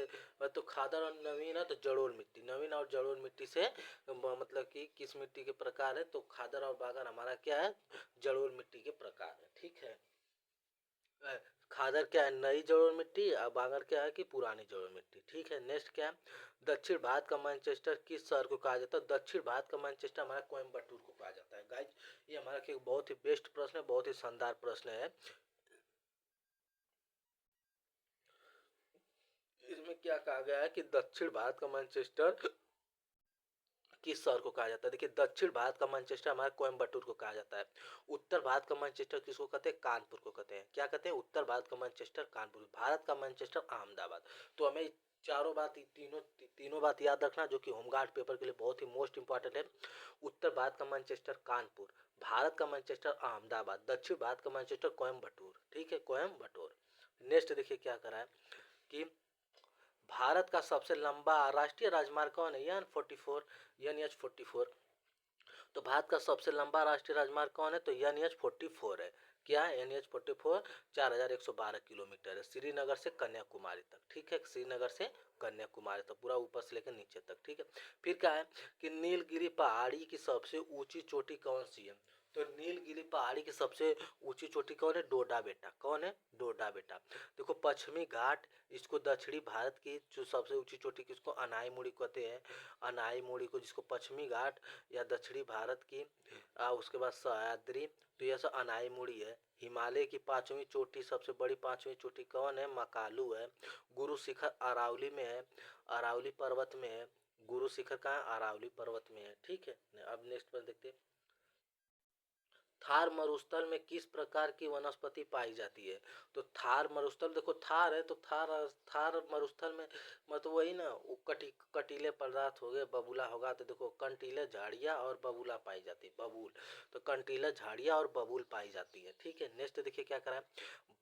तो खादर और नवीन है तो जलोढ़ मिट्टी। नवीन और जलोढ़ मिट्टी से मतलब कि किस मिट्टी के प्रकार है? तो खादर और बांगर हमारा क्या है? जलोढ़ मिट्टी के प्रकार है। ठीक है, खादर क्या है? नई जलोढ़ मिट्टी। और बांगर क्या है कि पुरानी जलोढ़ मिट्टी। ठीक है, नेक्स्ट क्या है, दक्षिण भारत का मैनचेस्टर किस शहर को कहा जाता है? दक्षिण भारत का मैनचेस्टर हमारा कोयम्बटूर को कहा जाता है। गाइज ये हमारा एक बहुत ही बेस्ट प्रश्न है, बहुत ही शानदार प्रश्न है। इसमें क्या कहा गया है कि दक्षिण भारत का मैनचेस्टर किस शहर को कहा जाता है? देखिए, दक्षिण भारत का मैनचेस्टर हमारे कोयम्बटूर को कहा जाता है। उत्तर भारत का मैनचेस्टर किसको कहते हैं? कानपुर को कहते हैं। क्या कहते हैं? उत्तर भारत का मैनचेस्टर कानपुर। भारत का मैनचेस्टर अहमदाबाद। तो हमें चारों बात, तीनों बात याद रखना जो कि होमगार्ड पेपर के लिए बहुत ही मोस्ट इंपॉर्टेंट है। उत्तर भारत का मैनचेस्टर कानपुर, भारत का मैनचेस्टर अहमदाबाद, दक्षिण भारत का मैनचेस्टर कोयम्बटूर। ठीक है, कोयम्बटूर। नेक्स्ट देखिए क्या करा है कि भारत का सबसे लंबा राष्ट्रीय राजमार्ग कौन है? N44, NH44। तो भारत का सबसे लंबा राष्ट्रीय राजमार्ग कौन है? तो NH44 है। क्या है? NH44 4112 किलोमीटर है, श्रीनगर से कन्याकुमारी तक। ठीक है, श्रीनगर से कन्याकुमारी तक, पूरा ऊपर से लेकर नीचे तक। ठीक है, फिर क्या है कि नीलगिरी पहाड़ी की सबसे ऊंची चोटी कौन सी है? तो नीलगिरी पहाड़ी की सबसे ऊंची चोटी कौन है? डोडा बेटा। कौन है? डोडा बेटा। देखो पश्चिमी घाट, इसको दक्षिणी भारत की जो सबसे ऊंची चोटी किसको? अनाई मुड़ी कहते हैं। अनाई मुड़ी को, जिसको पश्चिमी घाट या दक्षिणी भारत की उसके बाद सह्याद्री, तो यह सब अनाई मुड़ी है। हिमालय की पांचवी चोटी, सबसे बड़ी पांचवी चोटी कौन है? मकालू है। गुरु शिखर अरावली में है, अरावली पर्वत में है। गुरु शिखर कहाँ है? अरावली पर्वत में है। ठीक है, अब नेक्स्ट पर देखते हैं। थार मरुस्थल में किस प्रकार की वनस्पति पाई जाती है? तो थार मरुस्थल, देखो थार है तो थार, थार मरुस्थल में मतलब वही ना, वो कटीले पदार्थ हो गए, बबूला होगा, तो देखो कंटीले झाड़ियाँ और बबूला पाई जाती है। बबूल, तो कंटीले झाड़ियाँ और बबूल पाई जाती है। ठीक है, नेक्स्ट देखिए क्या करा है।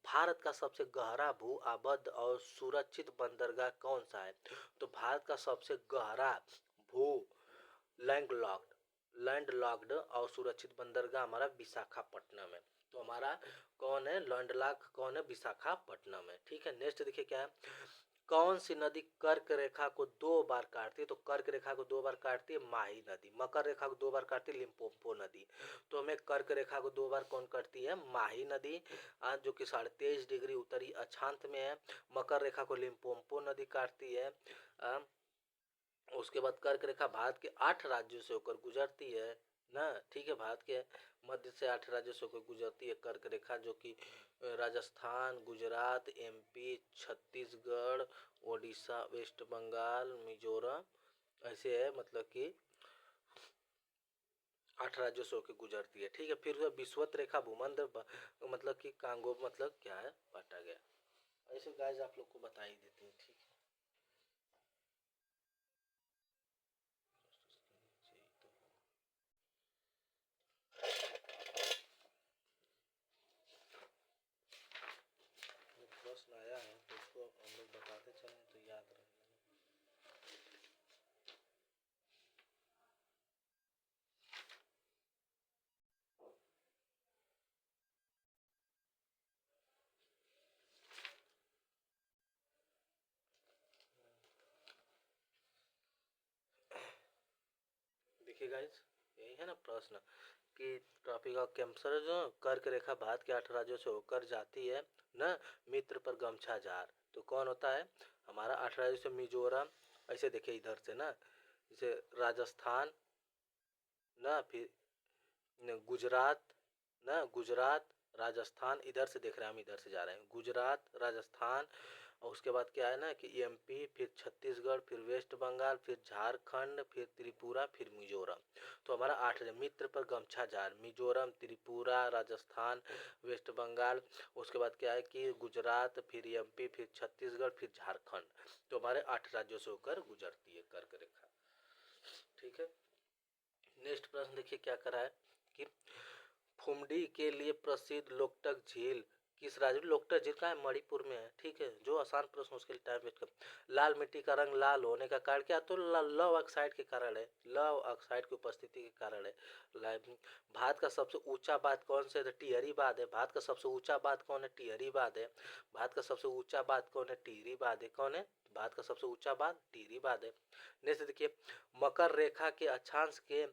भारत का सबसे गहरा भू आबद्ध और सुरक्षित बंदरगाह कौन सा है? तो भारत का सबसे गहरा भू लैंडलॉक्ड, लैंडलॉक्ड और सुरक्षित बंदरगाह हमारा विशाखापट्टनम है। तो हमारा कौन है? लैंडलॉक कौन है? विशाखापट्टनम है। ठीक है, नेक्स्ट देखिए क्या है। कौन सी नदी कर्क रेखा को 2 बार काटती है? तो कर्क रेखा को 2 बार काटती है माही नदी। मकर रेखा को 2 बार काटती है लिम्पोपो नदी। तो हमें कर्क रेखा को 2 बार कौन काटती है? माही नदी, जो कि 23.5 डिग्री उत्तरी अक्षांश में है। मकर रेखा को लिम्पोपो नदी काटती है। उसके बाद कर्क रेखा भारत के 8 राज्यों से होकर गुजरती है ना। ठीक है, भारत के मध्य से 8 राज्यों से होकर गुजरती है कर्क रेखा, जो कि राजस्थान, गुजरात, एमपी, छत्तीसगढ़, ओडिशा, वेस्ट बंगाल, मिजोरम, ऐसे है, मतलब कि 8 राज्यों से होकर गुजरती है। ठीक है, फिर विषुवत रेखा भूमध्य मतलब कि कांगो मतलब क्या है? बांटा गया। ऐसे गाइस आप लोग को बता ही देते हैं। ठीक है, प्रश्न आया है तो उसको हम लोग बताते चलें तो याद रहे। देखिए गाइस, यही है ना प्रश्न कि ट्रॉपिक ऑफ कैंसर जो कर्क रेखा भारत के 8 राज्यों से होकर जाती है ना। मित्र पर गमछा जार, तो कौन होता है? हमारा 8 राज्यों से मिजोरम, ऐसे देखिए इधर से ना, जैसे राजस्थान ना, फिर गुजरात ना, गुजरात, राजस्थान, इधर से देख रहे हैं हम, इधर से जा रहे हैं, गुजरात, राजस्थान, और उसके बाद क्या है ना कि एमपी, फिर छत्तीसगढ़, फिर वेस्ट बंगाल, फिर झारखंड, फिर त्रिपुरा, फिर मिजोरम। तो हमारा 8 मित्र पर गमछा जार, मिजोरम, त्रिपुरा, राजस्थान, वेस्ट बंगाल, उसके बाद क्या है कि गुजरात, फिर एमपी, फिर छत्तीसगढ़, फिर झारखंड। तो हमारे 8 राज्यों से होकर गुजरती है कर्क रेखा। ठीक है, नेक्स्ट प्रश्न देखिए क्या करा है कि फुमडी के लिए प्रसिद्ध लोकटक झील किस राज्य में? लोकटक झील का है? मणिपुर में है। ठीक है, जो आसान प्रश्न उसके लिए टाइम वेस्ट कर। लाल मिट्टी का रंग लाल होने का कारण क्या? तो लव ऑक्साइड के कारण है, लव ऑक्साइड की उपस्थिति के कारण है। भारत का सबसे ऊंचा बांध कौन से? टिहरी बांध है। भारत का सबसे ऊंचा बांध कौन है? टिहरी बांध है। भारत का सबसे ऊंचा बांध कौन है? टिहरी बांध है। कौन है? भारत का सबसे ऊंचा बांध टिहरी बांध है। नेक्स्ट देखिए, मकर रेखा के अक्षांश के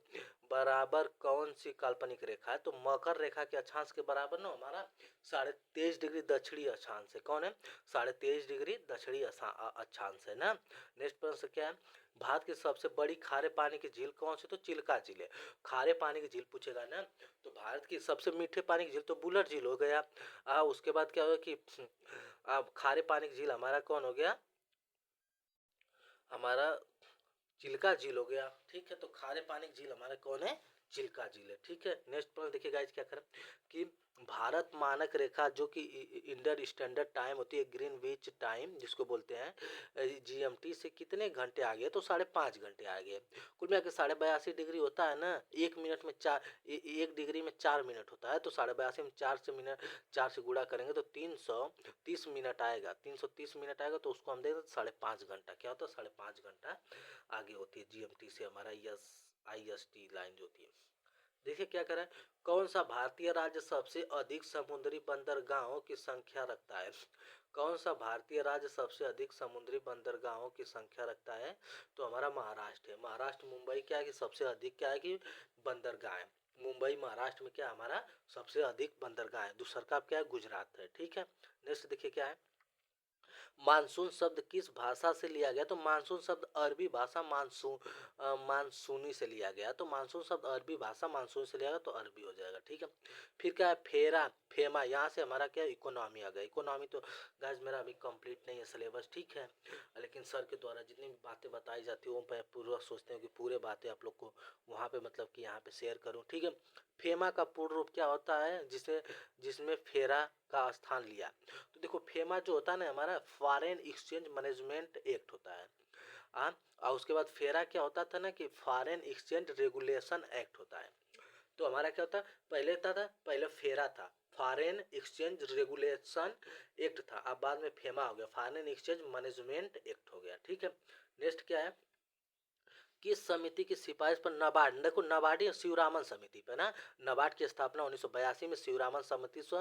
बराबर कौन सी काल्पनिक रेखा है? तो मकर रेखा के अक्षांश के बराबर ना हमारा 23.5 डिग्री दक्षिणी अक्षांश है। कौन है? 23.5 डिग्री दक्षिणी अक्षांश है ना। नेक्स्ट प्रश्न क्या है? भारत की सबसे बड़ी खारे पानी की झील कौन सी? तो चिल्का झील है। खारे पानी की झील पूछेगा ना, तो भारत की सबसे मीठे पानी की झील तो बुलर झील हो गया। उसके बाद क्या होगा कि खारे पानी की झील हमारा कौन हो गया? हमारा चिल्का झील हो गया। ठीक है, तो खारे पानी की झील हमारा कौन है? चिल्का झील है। ठीक है, नेक्स्ट पॉइंट देखिए गाइस क्या करें कि भारत मानक रेखा जो कि इंडियन स्टैंडर्ड टाइम होती है, ग्रीनविच टाइम जिसको बोलते हैं, जीएमटी से कितने घंटे आगे? तो 5.5 घंटे आगे। कुल मिला के 82.5 डिग्री होता है ना। 1 मिनट में 1 डिग्री में 4 मिनट होता है, तो 82.5 में 4 से गुणा करेंगे तो 330 मिनट आएगा। 330 मिनट आएगा, तो उसको हम देंगे 5.5 घंटा। क्या होता है? 5.5 घंटा आगे होती है जीएमटी से हमारा IST लाइन जो होती है। देखिए क्या करें, कौन सा भारतीय राज्य सबसे अधिक समुद्री बंदरगाहों की संख्या रखता है? कौन सा भारतीय राज्य सबसे अधिक समुद्री बंदरगाहों की संख्या रखता है? तो हमारा महाराष्ट्र है। महाराष्ट्र मुंबई क्या है कि सबसे अधिक क्या है कि बंदरगाह है। मुंबई महाराष्ट्र में क्या हमारा सबसे अधिक बंदरगाह है। दूसरा का क्या है, गुजरात है। ठीक है, नेक्स्ट देखिए क्या है, मानसून शब्द किस भाषा से लिया गया, तो मानसून शब्द अरबी भाषा मानसूनी से लिया गया। तो मानसून शब्द अरबी भाषा मानसून से लिया गया, तो अरबी हो जाएगा। ठीक है, फिर क्या है, फेरा फेमा, यहाँ से हमारा क्या इकोनॉमी आ गया। इकोनॉमी तो गाइस मेरा अभी कंप्लीट नहीं है सिलेबस, ठीक है, लेकिन सर के द्वारा जितनी भी बातें बताई जाती है वो मैं पूरा सोचते हैं कि पूरे बातें आप लोग को वहाँ पे मतलब कि यहाँ पे शेयर करूँ। ठीक है, फेमा का पूर्ण रूप क्या होता है, जिसमें फेरा का स्थान लिया। तो देखो फेमा जो होता है ना हमारा फॉरेन एक्सचेंज मैनेजमेंट एक्ट होता है। और उसके बाद फेरा क्या होता था ना कि फॉरेन एक्सचेंज रेगुलेशन एक्ट होता है। तो हमारा क्या होता, पहले था पहले फेरा था, फॉरेन एक्सचेंज रेगुलेशन एक्ट था, अब बाद में फेमा हो गया, फॉरेन एक्सचेंज मैनेजमेंट एक्ट हो गया। ठीक है, नेक्स्ट क्या है, किस समिति की सिफारिश पर नाबार्ड, देखो नाबार्ड शिवरामन समिति पे ना, नाबार्ड की स्थापना 1982 में शिवरामन समिति से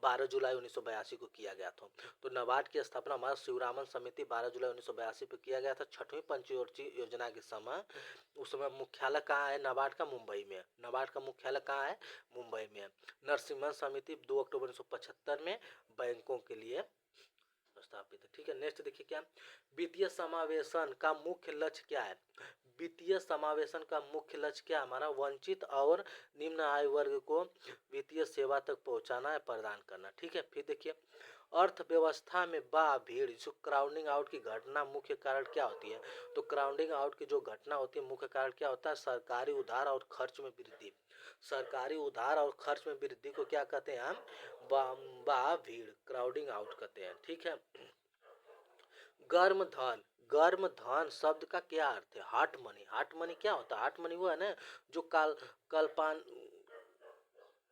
12 जुलाई 1982 को किया गया था। तो नाबार्ड की स्थापना हमारा शिवरामन समिति 12 जुलाई 1982 पे किया गया था, छठवीं पंचवर्षीय योजना के समय। उस समय मुख्यालय कहाँ है, नाबार्ड का मुंबई में है। नाबार्ड का मुख्यालय कहाँ है, मुंबई में है। नरसिम्हन समिति 2 अक्टूबर 1975 में बैंकों के लिए स्थापित है। ठीक है, नेक्स्ट देखिए क्या, वित्तीय समावेशन का मुख्य लक्ष्य क्या है। वित्तीय समावेशन का मुख्य लक्ष्य क्या, हमारा वंचित और निम्न आय वर्ग को वित्तीय सेवा तक पहुंचाना है, प्रदान करना। ठीक है, फिर देखिए अर्थव्यवस्था में भीड़, जो क्राउडिंग आउट की घटना मुख्य कारण क्या होती है। तो क्राउडिंग आउट की जो घटना होती है मुख्य कारण क्या होता है, सरकारी उधार और खर्च में वृद्धि। सरकारी उधार और खर्च में वृद्धि को क्या कहते हैं हम, भीड़, क्राउडिंग आउट कहते हैं। ठीक है, गर्म धन, गर्म धन शब्द का क्या अर्थ है, हॉट मनी। हॉट मनी क्या होता है, हॉट मनी वो है ना जो कल्पान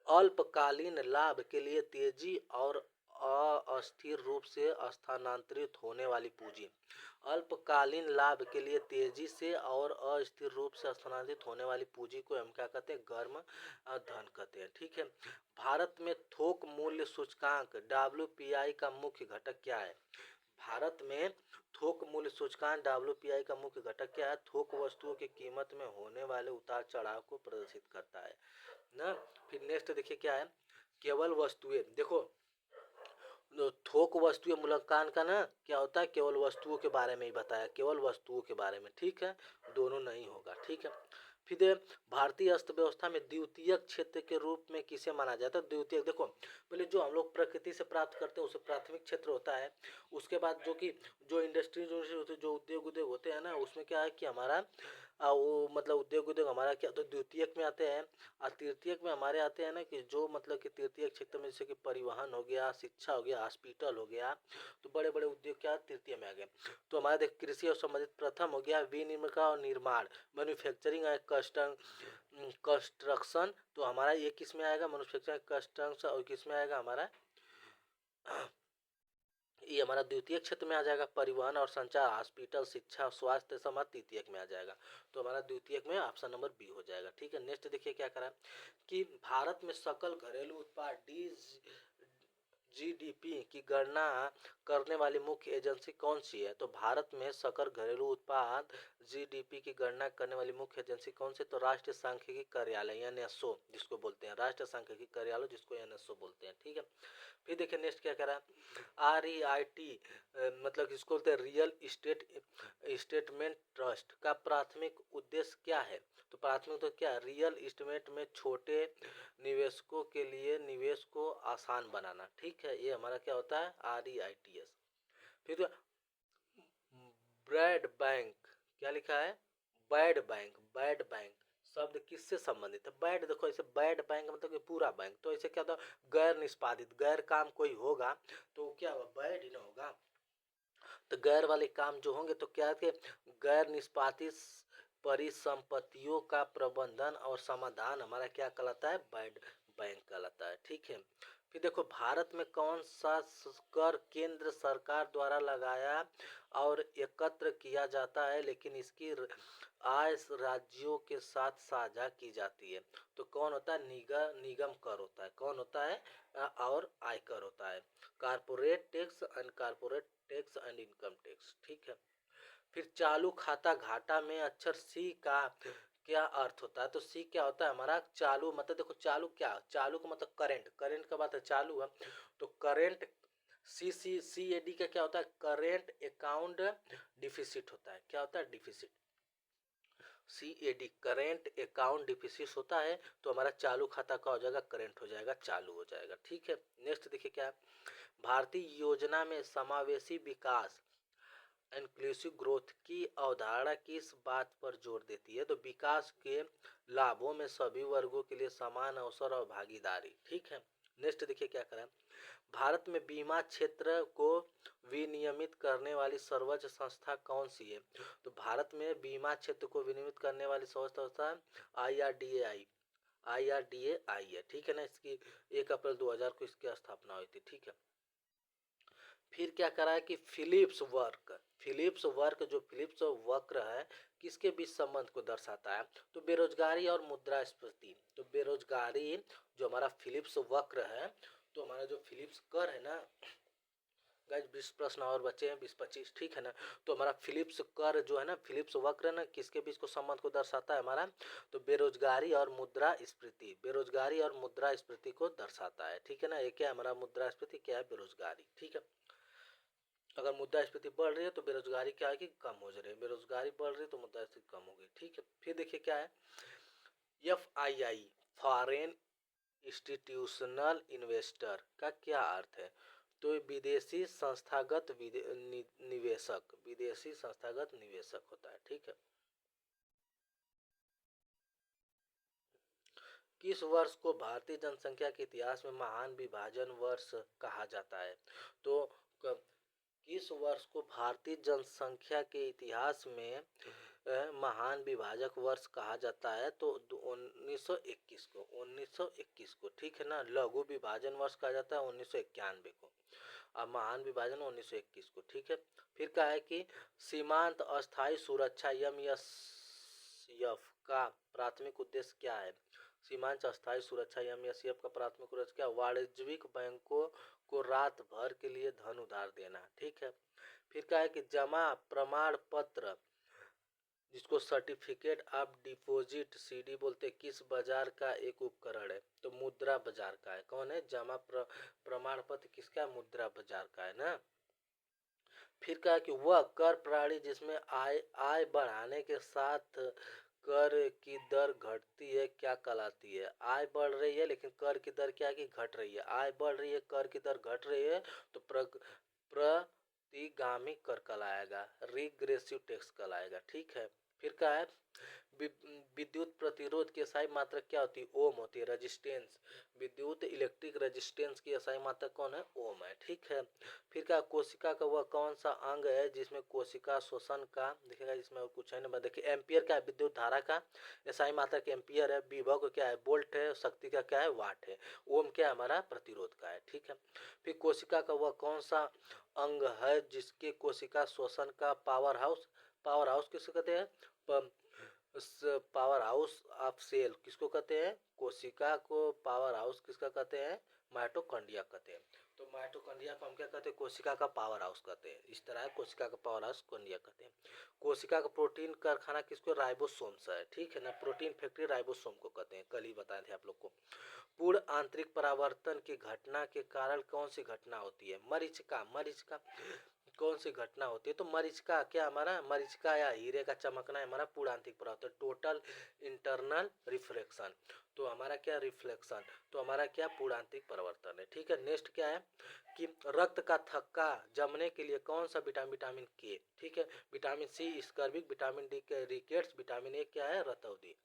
अल्पकालीन लाभ के लिए तेजी और अस्थिर रूप से स्थानांतरित होने वाली पूंजी। अल्पकालीन लाभ के लिए तेजी से और अस्थिर रूप से स्थानांतरित होने वाली पूंजी को हम क्या कहते हैं, गर्म धन कहते हैं। ठीक है, भारत में थोक मूल्य सूचकांक WPI का मुख्य घटक क्या है। भारत में थोक मूल्य सूचकांक WPI का मुख्य घटक क्या है, थोक वस्तुओं की कीमत में होने वाले उतार चढ़ाव को प्रदर्शित करता है ना। फिर नेक्स्ट देखिए क्या है, केवल वस्तुएं, देखो थोक वस्तुएं मूल्यांकन का ना क्या होता है, केवल वस्तुओं के बारे में ही बताया, केवल वस्तुओं के बारे में। ठीक है, दोनों नहीं होगा। ठीक है, फिर भारतीय अर्थव्यवस्था में द्वितीयक क्षेत्र के रूप में किसे माना जाता है। द्वितीयक देखो पहले जो हम लोग प्रकृति से प्राप्त करते हैं उसे प्राथमिक क्षेत्र होता है। उसके बाद जो कि जो इंडस्ट्रीज होते हैं, जो उद्योग होते हैं ना, उसमें क्या है कि हमारा वो मतलब उद्योग हमारा क्या तो द्वितीयक में आते हैं। और तृतीयक में हमारे आते हैं ना कि जो मतलब कि तृतीयक क्षेत्र में जैसे कि परिवहन हो गया, शिक्षा हो गया, हॉस्पिटल हो गया, तो बड़े बड़े उद्योग क्या तृतीय में आ गए। तो हमारा देख कृषि और संबंधित प्रथम हो गया विनिर्माण और निर्माण, मैन्युफैक्चरिंग एंड कंस्ट्रक्शन। तो हमारा ये किस में आएगा, मैन्युफैक्चरिंग कंस्ट्रक्शन, और किस में आएगा हमारा, ये हमारा द्वितीय क्षेत्र में आ जाएगा। परिवहन और संचार, हॉस्पिटल, शिक्षा, स्वास्थ्य समाज तृतीय में आ जाएगा। तो हमारा द्वितीय में ऑप्शन नंबर बी हो जाएगा। ठीक है, नेक्स्ट देखिए क्या करा कि भारत में सकल घरेलू उत्पाद GDP की गणना करने वाली मुख्य एजेंसी कौन सी है। तो भारत में सकल घरेलू उत्पाद GDP की गणना करने वाली मुख्य एजेंसी कौन सी, तो राष्ट्रीय सांख्यिकी कार्यालय NSO जिसको बोलते हैं, राष्ट्रीय सांख्यिकी कार्यालय जिसको NSO बोलते हैं। ठीक है, फिर देखिए नेक्स्ट क्या कह रहा है, REIT मतलब इसको बोलते हैं रियल इस्टेट इस्टेटमेंट ट्रस्ट का प्राथमिक उद्देश्य क्या है। तो प्राथमिक तो क्या, रियल इस्टेट में छोटे निवेशकों के लिए निवेश को आसान बनाना। ठीक है, ये हमारा क्या होता है, REITS। फिर ब्रैड बैंक, क्या लिखा है, बैड बैंक शब्द किससे संबंधित है। बैड देखो ऐसे बैड बैंक मतलब कि पूरा बैंक, तो ऐसे क्या होता है, गैर निष्पादित, गैर काम कोई होगा तो क्या होगा, बैड ही ना होगा। तो गैर वाले काम जो होंगे तो क्या के गैर निष्पादित परिसंपत्तियों का प्रबंधन और समाधान हमारा क्या कहलाता है, बैड बैंक कहलाता है। ठीक है, फिर देखो भारत में कौन सा कर केंद्र सरकार द्वारा लगाया और एकत्र किया जाता है लेकिन इसकी आय राज्यों के साथ साझा की जाती है। तो कौन होता है, निगम कर होता है। कौन होता है, और आयकर होता है, corporate tax and corporate tax and income tax. ठीक है, फिर चालू खाता घाटा में अक्षर सी का क्या अर्थ होता है? तो सी क्या होता है हमारा? चालू, मतलब देखो चालू क्या, चालू का मतलब करंट, करंट का बात है चालू है, तो करंट सी ए डी का क्या होता है? करेंट अकाउंट डिफिसिट होता है। क्या होता है? Deficit. C A D current account deficit होता है, तो हमारा चालू खाता का हो जाएगा, करेंट हो जाएगा, चालू हो जाएगा। ठीक है, नेक्स्ट देखिए क्या है, भारतीय योजना में समावेशी विकास इंक्लूसिव ग्रोथ की अवधारणा किस बात पर जोर देती है? तो विकास के लाभों में सभी वर्गों के लिए समान अवसर और भागीदारी। ठीक है, नेक्स्ट देखिए क्या करें, भारत में बीमा क्षेत्र को विनियमित करने वाली सर्वोच्च संस्था कौन सी है? तो भारत में बीमा क्षेत्र को विनियमित करने वाली सर्वोच्च संस्था आई आर डी ए आई है। ठीक है ना, इसकी 1 अप्रैल 2000 को इसकी स्थापना हुई थी। ठीक है, फिर क्या करा है कि फिलिप्स वर्क जो फिलिप्स वक्र है किसके बीच संबंध को दर्शाता है? तो बेरोजगारी और मुद्रास्फीति। तो बेरोजगारी जो हमारा फिलिप्स वक्र है, तो हमारा जो फिलिप्स कर है ना गाइस, 20 प्रश्न और बचे हैं, 20-25। ठीक है ना, तो हमारा फिलिप्स कर जो है ना, फिलिप्स वक्र ना किसके बीच को संबंध को दर्शाता है हमारा? तो बेरोजगारी और मुद्रास्फीति, बेरोजगारी और मुद्रास्फीति को दर्शाता है। ठीक है ना, ये क्या है हमारा? मुद्रास्फीति क्या है? बेरोजगारी। ठीक है, अगर मुद्रास्फीति बढ़ रही है तो बेरोजगारी क्या है कि कम हो जा रही है, बेरोजगारी बढ़ रही है तो मुद्रास्फीति कम हो गई। ठीक है, फिर देखिए क्या है, FII फॉरेन इंस्टीट्यूशनल इन्वेस्टर का क्या अर्थ है? तो विदेशी संस्थागत निवेशक, विदेशी संस्थागत निवेशक होता है। ठीक है, किस वर्ष को भारतीय जनसंख्या के इतिहास में महान विभाजन वर्ष कहा जाता है? तो किस वर्ष को भारतीय जनसंख्या के इतिहास में महान विभाजक वर्ष कहा जाता है? तो 1921 को, 1921 को। ठीक है ना, लघु विभाजन वर्ष कहा जाता है 1991 को, और महान विभाजन 1921 को। ठीक है, फिर कहा है कि सीमांत अस्थायी सुरक्षा MSF का प्राथमिक उद्देश्य क्या है? सीमांत अस्थायी सुरक्षा MSF का प्राथमिक उद्देश्य क्या? वाणिज्यिक बैंकों को रात भर के लिए धन उधार देना। ठीक है, फिर कहा है कि जमा प्रमाण पत्र जिसको सर्टिफिकेट ऑफ डिपॉजिट CD बोलते हैं, किस बाजार का एक उपकरण है? तो मुद्रा बाजार का है। कौन है? जमा प्रमाण पत्र किसका? मुद्रा बाजार का है ना। फिर कहा कि वह कर प्रणाली जिसमें आय बढ़ाने के साथ कर की दर घटती है क्या कहलाती है? आय बढ़ रही है लेकिन कर की दर क्या है कि घट रही है, आय बढ़ रही है कर की दर घट रही है, तो प्रतिगामी कर कहलाएगा, रिग्रेसिव टैक्स कहलाएगा। ठीक है, फिर क्या है, विद्युत प्रतिरोध की SI मात्रक क्या होती है? ओम होती है, रेजिस्टेंस, विद्युत इलेक्ट्रिक रेजिस्टेंस की SI मात्रक कौन है? ओम है। ठीक है, फिर क्या, कोशिका का वह कौन सा अंग है जिसमें कोशिका शोषण का, देखिएगा इसमें और कुछ है ना, देखिए एम्पियर क्या है? विद्युत धारा का SI मात्रक एम्पियर है, विभव क्या है? वोल्ट है, शक्ति का क्या है? वाट है, ओम क्या है हमारा? प्रतिरोध का है। ठीक है, फिर कोशिका का वह कौन सा अंग है जिसके कोशिका शोषण का पावर हाउस, पावर हाउस किसको कहते हैं? पावर हाउस ऑफ सेल किसको कहते हैं? कोशिका को पावर हाउस किसका कहते हैं? माइटोकॉन्ड्रिया कहते हैं। तो माइटोकॉन्ड्रिया को हम क्या कहते हैं? कोशिका का पावर हाउस कहते हैं। इस तरह कोशिका का पावर हाउस कॉन्ड्रिया कहते हैं। कोशिका का प्रोटीन कारखाना किसको? राइबोसोम्स है। ठीक है ना, प्रोटीन फैक्ट्री राइबोसोम को कहते हैं, कल ही बताए थे आप लोग को। पूर्ण आंतरिक परावर्तन की घटना के कारण कौन सी घटना होती है? मरीचिका, मरीचिका कौन सी घटना होती है? तो मरीचिका क्या हमारा? मरीचिका या हीरे का चमकना है हमारा पूर्णांतिक परावर्तन, टोटल इंटरनल रिफ्लेक्शन। तो हमारा क्या? रिफ्लेक्शन। तो हमारा क्या? पूर्णांतिक परिवर्तन है। ठीक है, नेक्स्ट क्या है कि रक्त का थक्का जमने के लिए कौन सा विटामिन के। ठीक है, विटामिन C स्कर्विक, विटामिन D के रिकेट्स, विटामिन A क्या है? रतौंधी।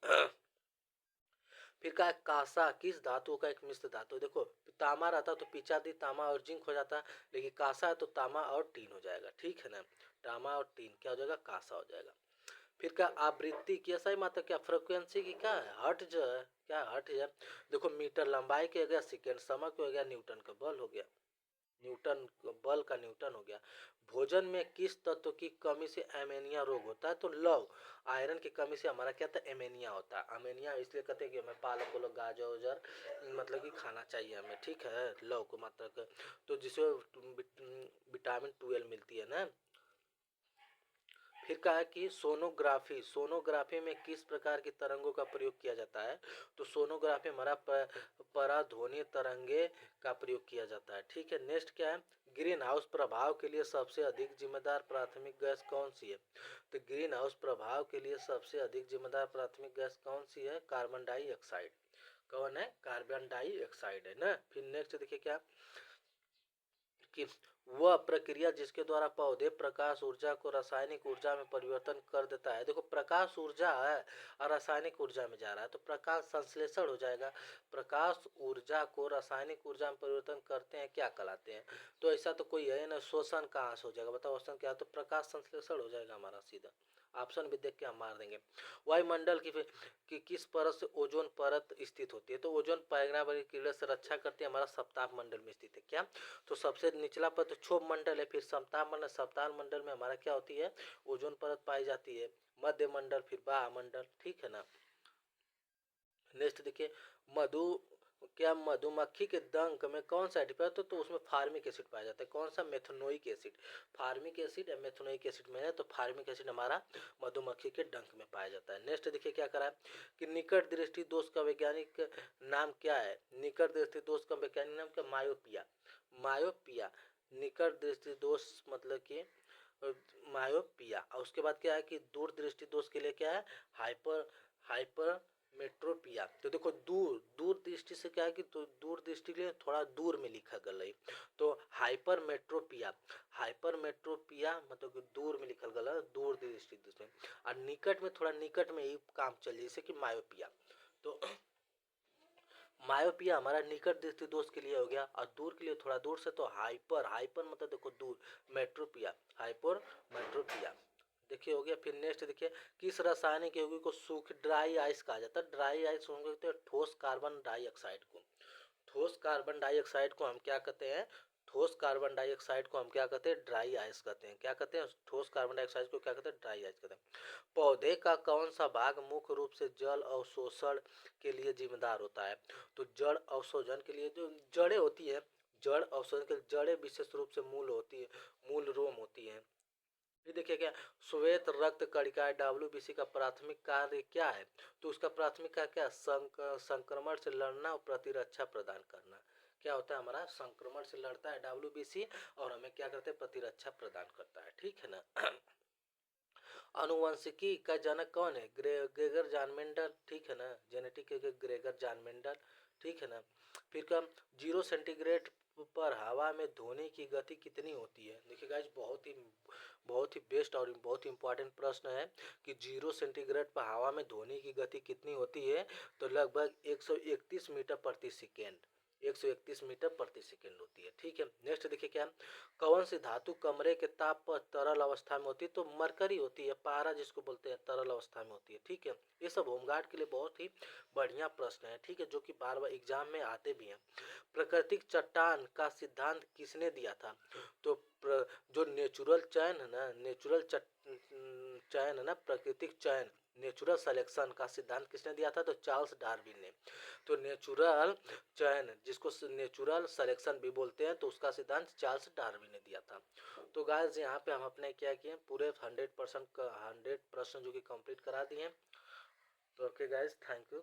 फिर का कांसा किस धातु का एक मिश्र धातु? देखो तांबा रहता तो पिचादी तांबा और जिंक हो जाता, लेकिन कांसा है तो तांबा और टीन हो जाएगा। ठीक है ना, तांबा और टीन क्या हो जाएगा? कांसा हो जाएगा। फिर क्या आवृत्ति की SI मात्रक क्या? फ्रिक्वेंसी की क्या है? हर्ट्ज जो है, क्या हर्ट्ज है? देखो मीटर लंबाई के हो गया, सेकेंड समय के हो गया, न्यूटन का बल हो गया, न्यूटन बल का न्यूटन हो गया। भोजन में किस तत्व की कमी से एमेनिया रोग होता है? तो लव, आयरन की कमी से हमारा क्या था? एमेनिया होता है। एमेनिया इसलिए कहते हैं कि हमें पालक वालक गाजर उजर मतलब कि खाना चाहिए हमें। ठीक है, लव को मात्रक, तो जिससे विटामिन 12 मिलती है ना। फिर कहा है कि सोनोग्राफी, सोनोग्राफी में किस प्रकार की तरंगों का प्रयोग किया जाता है? तो सोनोग्राफी हमारा पराध्वनि तरंगे का प्रयोग किया जाता है। ठीक है, नेक्स्ट क्या है? ग्रीन हाउस प्रभाव के लिए सबसे अधिक जिम्मेदार प्राथमिक गैस कौन सी है? तो ग्रीन हाउस प्रभाव के लिए सबसे अधिक जिम्मेदार प्राथमिक गैस कौन सी है? Carbon dioxide. कौन है? कार्बन डाइऑक्साइड है ना। फिर नेक्स्ट देखिए क्या कि वह प्रक्रिया जिसके द्वारा पौधे प्रकाश ऊर्जा को रासायनिक ऊर्जा में परिवर्तन कर देता है। देखो प्रकाश ऊर्जा है और रासायनिक ऊर्जा में जा रहा है तो प्रकाश संश्लेषण हो जाएगा। प्रकाश ऊर्जा को रासायनिक ऊर्जा में परिवर्तन करते हैं, क्या कहलाते हैं? तो ऐसा तो कोई है ना, शोषण कहाँ से हो जाएगा बताओ? शोषण क्या है? तो प्रकाश संश्लेषण हो जाएगा हमारा सीधा। ऑप्शन भी देख के हम मार देंगे। वायुमंडल की किस परत से ओजोन परत स्थित होती है? तो ओजोन पर्यावरणीय किरणों से रक्षा करती है, हमारा सप्ताह मंडल में स्थित है। क्या? तो सबसे निचला परत तो क्षोभ मंडल है, फिर सप्ताह मंडल, सप्ताह मंडल में हमारा क्या होती है? ओजोन परत पाई जाती है। मध्य मंडल, फिर बाह्य मंडल। ठीक है ना। नेक्स्ट देखिए, मधु क्या मधुमक्खी के डंक में कौन सा एडिड पाया? तो उसमें फार्मिक एसिड पाया जाता है। कौन सा? Methanoic acid. फार्मिक एसिड या मेथनोइक एसिड में है तो फार्मिक एसिड हमारा मधुमक्खी के डंक में पाया जाता है। नेक्स्ट देखिए क्या करा है कि निकट दृष्टि दोष का वैज्ञानिक नाम क्या है? निकट दृष्टि दोष का वैज्ञानिक नाम क्या? मायोपिया। मायोपिया निकट दृष्टि दोष मतलब कि मायोपिया। और उसके बाद क्या है कि दूर दृष्टि दोष के लिए क्या है? Hyper hypermetropia. तो देखो दूर दूर दृष्टि से क्या है कि तो दूर दृष्टि के लिए थोड़ा दूर में लिखा गया है तो हाइपर मेट्रोपिया। हाइपर मेट्रोपिया मतलब कि दूर में लिखल गया, दूर दृष्टि से। और निकट में थोड़ा निकट में ही काम चल जैसे कि मायोपिया। तो मायोपिया हमारा निकट दृष्टि दोष के लिए हो गया और दूर के लिए थोड़ा दूर से तो हाइपर। हाइपर मतलब देखो दूर, मेट्रोपिया, हाइपर मेट्रोपिया। देखिए हो गया। फिर नेक्स्ट देखिए, किस रासायनिक यौगिक को सूखी ड्राई आइस कहा जाता है? ड्राई आइस होंगे ठोस कार्बन डाइऑक्साइड को। ठोस कार्बन डाइऑक्साइड को हम क्या कहते हैं? ठोस कार्बन डाइऑक्साइड को हम क्या कहते हैं? ड्राई आइस कहते हैं। क्या कहते हैं? ठोस कार्बन डाइऑक्साइड को क्या कहते हैं? ड्राई आइस कहते हैं। पौधे का कौन सा भाग मुख्य रूप से जल अवशोषण के लिए जिम्मेदार होता है? तो जड़ अवशोषण के लिए जो जड़ें होती है, जड़ अवशोषण के जड़ें विशेष रूप से मूल होती है, मूल रोम होती है। ये देखिए क्या, श्वेत रक्त कणिका डब्ल्यूबीसी का प्राथमिक कार्य क्या है? तो उसका प्राथमिक कार्य क्या? संक्रमण से लड़ना और प्रतिरक्षा प्रदान करना। क्या होता है हमारा? संक्रमण से लड़ता है डब्ल्यूबीसी और हमें क्या करते हैं? प्रतिरक्षा प्रदान करता है। ठीक है ना। अनुवंशिकी का जनक कौन है? ग्रेगर जान मेंडल। ठीक है ना, जेनेटिक के ग्रेगर जान मेंडल। ठीक है ना। फिर कम 0 सेंटीग्रेड पर हवा में ध्वनि की गति कितनी होती है? देखिए गाइस, बहुत ही बेस्ट और बहुत ही इंपॉर्टेंट प्रश्न है कि 0 सेंटीग्रेड पर हवा में ध्वनि की गति कितनी होती है? तो लगभग 131 मीटर प्रति सेकेंड। 131 मीटर प्रति सेकेंड होती है। ठीक है। नेक्स्ट देखिए क्या, कौन सी धातु कमरे के ताप पर तरल अवस्था में होती है? तो मरकरी होती है, पारा जिसको बोलते हैं, तरल अवस्था में होती है। ठीक है। ये सब होमगार्ड के लिए बहुत ही बढ़िया प्रश्न है। ठीक है, जो कि बार बार एग्जाम में आते भी हैं। प्राकृतिक चट्टान का सिद्धांत किसने दिया था? तो जो नेचुरल चयन है ना, चयन है ना, प्राकृतिक चयन, नेचुरल सिलेक्शन का सिद्धांत किसने दिया था? तो चार्ल्स डार्विन ने। तो नेचुरल चयन जिसको नेचुरल सिलेक्शन भी बोलते हैं तो उसका सिद्धांत चार्ल्स डार्विन ने दिया था। तो गाइस यहाँ पे हम अपने क्या किए, पूरे 100% 100 प्रश्न जो कि कंप्लीट करा दिए। तो ओके गाइस, थैंक यू।